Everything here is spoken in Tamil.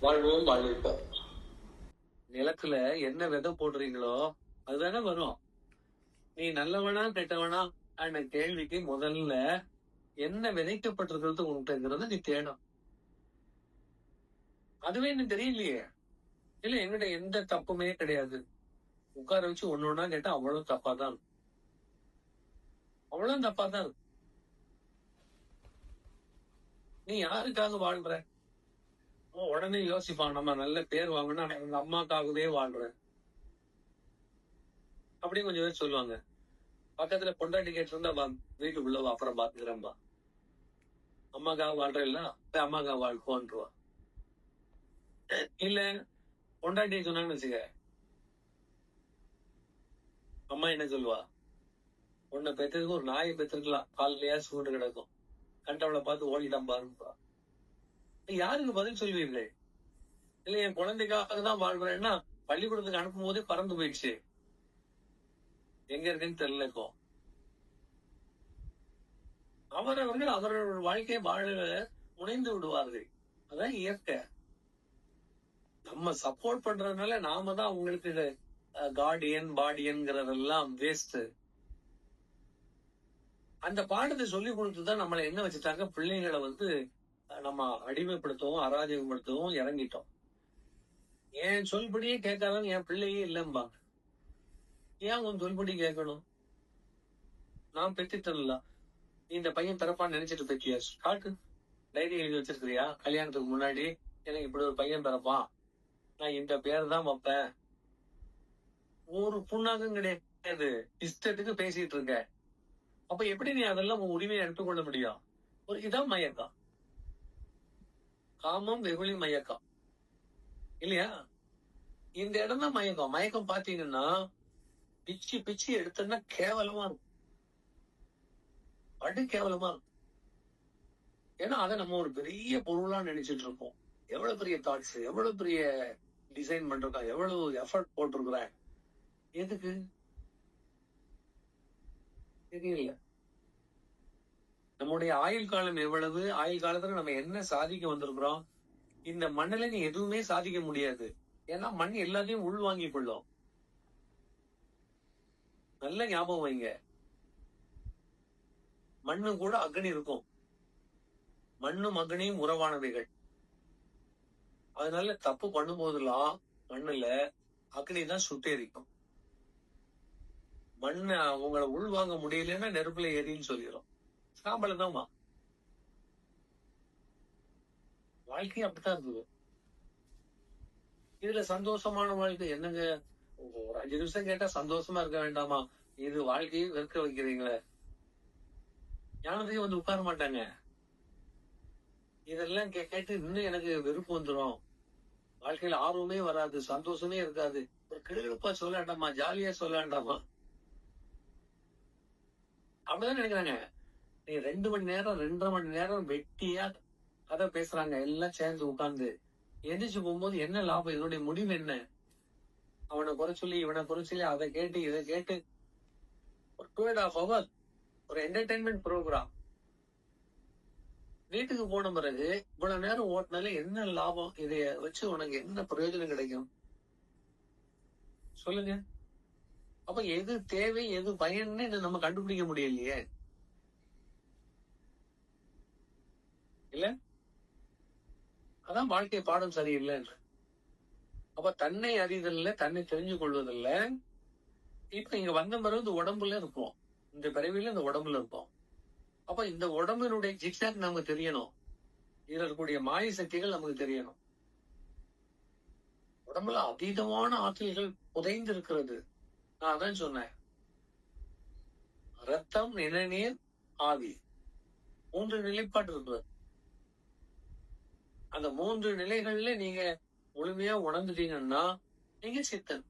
வாழ்வோம் வாழ்விப்போம். நிலத்துல என்ன விதை போடுறீங்களோ அதுதானே வரும். நீ நல்லவனா கெட்டவனா கேள்விக்கு முதல்ல என்ன விதைக்கப்பட்டிருக்கிறது உன்கிட்டங்கிறத நீ தேடும். அதுவே எனக்கு தெரியலையே. இல்ல என்கிட்ட எந்த தப்புமே கிடையாது. உட்கார வச்சு ஒண்ணு கேட்டா அவ்வளவு தப்பாதான், அவ்வளவு தப்பாதான். நீ யாருக்காக வாழ்ற? உடனே யோசிப்பான், நம்ம நல்ல பேர் வாங்கினா எங்க அம்மாக்காகவே வாழ்றேன் அப்படின்னு கொஞ்சம் பேர் சொல்லுவாங்க. பக்கத்துல பொண்டாட்டி கேட்டு இருந்தா வீட்டுக்குள்ள அப்புறம் பாத்துக்கிறேன்பா. அம்மாக்காக வாழ்ற இல்ல அம்மாக்காக வாழ்க்கோன்றுவா. இல்ல பொண்டாட்டி சொன்னாங்கன்னு வச்சுக்க, அம்மா என்ன சொல்லுவா, உன்னை பெற்றதுக்கு ஒரு நாயை பெற்றிருக்கலாம், காலையா சூடு கிடக்கும், கண்டவளை பார்த்து ஓடிட்டான் பாருப்பா. யாருக்கு பதில் சொல்வீங்களே? இல்ல என் குழந்தைக்காக தான் வாழ்றேன்னா பள்ளிக்கூடத்துக்கு அனுப்பும் போதே பறந்து போயிடுச்சு, எங்க இருக்குன்னு தெரியல. இப்போ அவரவர்கள் அவரவர்கள் வாழ்க்கையை வாழ முனைந்து விடுவார்கள். அதான் இயற்கை. நம்ம சப்போர்ட் பண்றதுனால நாம தான் அவங்களுக்கு கார்டியன் பாடியன்கிறதெல்லாம் வேஸ்ட். அந்த பாடத்தை சொல்லி கொடுத்துதான் நம்மளை என்ன வச்சுட்டாங்க, பிள்ளைகளை நம்ம அடிமைப்படுத்தவும் அராஜகப்படுத்தவும் இறங்கிட்டோம். என் சொல்படியே கேட்காதவங்க என் பிள்ளையே இல்லம்பாங்க. ஏன் உன் சொல்படி கேட்கணும்? நான் பெற்றுட்டேன்ல, இந்த பையன் பிறப்பான்னு நினைச்சிட்டு பெற்றியா? காட்டு, டைரி எழுதி வச்சிருக்கிறியா? கல்யாணத்துக்கு முன்னாடி எனக்கு இப்படி ஒரு பையன் பிறப்பான், நான் இந்த பேர் தான் வைப்பேன். ஒரு புண்ணாக்கும் கிடையாது, இஷ்டத்துக்கு பேசிட்டு இருக்க. அப்ப எப்படி நீ அதெல்லாம் உன் உரிமையை எடுத்துக்கொள்ள முடியும்? ஒரு இதான் மயக்கம், காமம் வெகுளி மயக்கம் இல்லையா? இந்த இடம் தான் மயக்கம். மயக்கம் பாத்தீங்கன்னா பிச்சு பிச்சு எடுத்தோம்னா கேவலமா இருக்கும், படு கேவலமா இருக்கும். ஏன்னா அதை நம்ம ஒரு பெரிய பொருளா நினைச்சிட்டு இருப்போம். எவ்வளவு பெரிய தாட்ஸ், எவ்வளவு பெரிய டிசைன் பண்றோம், எவ்வளவு எஃபர்ட் போட்டிருக்கிறேன், எதுக்கு தெரியல. நம்முடைய ஆயுள் காலம் எவ்வளவு, ஆயுள் காலத்துல நம்ம என்ன சாதிக்க வந்திருக்கிறோம்? இந்த மண்ணில நீ எதுவுமே சாதிக்க முடியாது. ஏன்னா மண் எல்லாத்தையும் உள்வாங்கிக் கொள்ளும். நல்ல ஞாபகம் வைங்க, மண்ணு கூட அக்னி இருக்கும். மண்ணும் அக்னியும் உறவானவைகள். அதனால தப்பு பண்ணும் போதெல்லாம் மண்ணுல அக்னி தான் சுட்டெரிக்கும். மண்ணை உங்களை உள்வாங்க முடியலன்னா நெருப்புல எரின்னு சொல்லிடும். சாம்பல தான் வாழ்க்கை அப்படித்தான் இருக்குது. இதுல சந்தோஷமான வாழ்க்கை என்னங்க? ஒரு 5 நிமிஷம் கேட்டா சந்தோஷமா இருக்க வேண்டாமா? இது வாழ்க்கையை வெறுக்க வைக்கிறீங்களே. ஞானத்தையும் உட்கார மாட்டாங்க. இதெல்லாம் கேட்டு இன்னும் எனக்கு வெறுப்பு வந்துடும், வாழ்க்கையில ஆர்வமே வராது, சந்தோஷமே இருக்காது. ஒரு கிடுகிடுப்பா சொல்ல வேண்டாமா, ஜாலியா சொல்ல வேண்டாமா? அப்படிதான் நினைக்கிறாங்க. நீ 2 மணி நேரம் 2.5 மணி நேரம் வெட்டியா கதை பேசுறாங்க எல்லாம் சேர்ந்து உட்கார்ந்து. எந்திரிச்சு போகும்போது என்ன லாபம்? இதனுடைய முடிவு என்ன? அவனை குறை சொல்லி இவனை குறை சொல்லி அதை கேட்டு இதை கேட்டு ஒரு 2.5 hours ஒரு என்டர்டைன்மெண்ட் ப்ரோக்ராம். வீட்டுக்கு போன பிறகு இவ்வளவு நேரம் ஓட்டினால என்ன லாபம்? இதைய வச்சு உனக்கு என்ன பிரயோஜனம் கிடைக்கும் சொல்லுங்க. அப்ப எது தேவை எது பயன்னு நம்ம கண்டுபிடிக்க முடியலையே, இல்ல? அதான் வாழ்க்கை பாடம் சரியில்லை. அப்ப தன்னை அறிதல்ல, தன்னை தெரிஞ்சு கொள்வதில்ல. இப்ப இங்க வந்த பிறகு இந்த உடம்புல இருப்போம், இந்த பிறவில இந்த உடம்புல இருப்போம். அப்ப இந்த உடம்பினுடைய ஜிக்ஸாக் நமக்கு தெரியணும், இதுல இருக்கக்கூடிய மாய சக்திகள் நமக்கு தெரியணும். உடம்புல அதீதமான ஆற்றல்கள் புதைந்து இருக்கிறது. நான் அதான் சொன்னேன், ரத்தம், நிணநீர், ஆவி, 3 நிலைப்பாடு இருக்கிறது. அந்த 3 நிலைகள்ல நீங்க முழுமையா உணர்ந்துட்டீங்கன்னா நீங்க சித்தன்.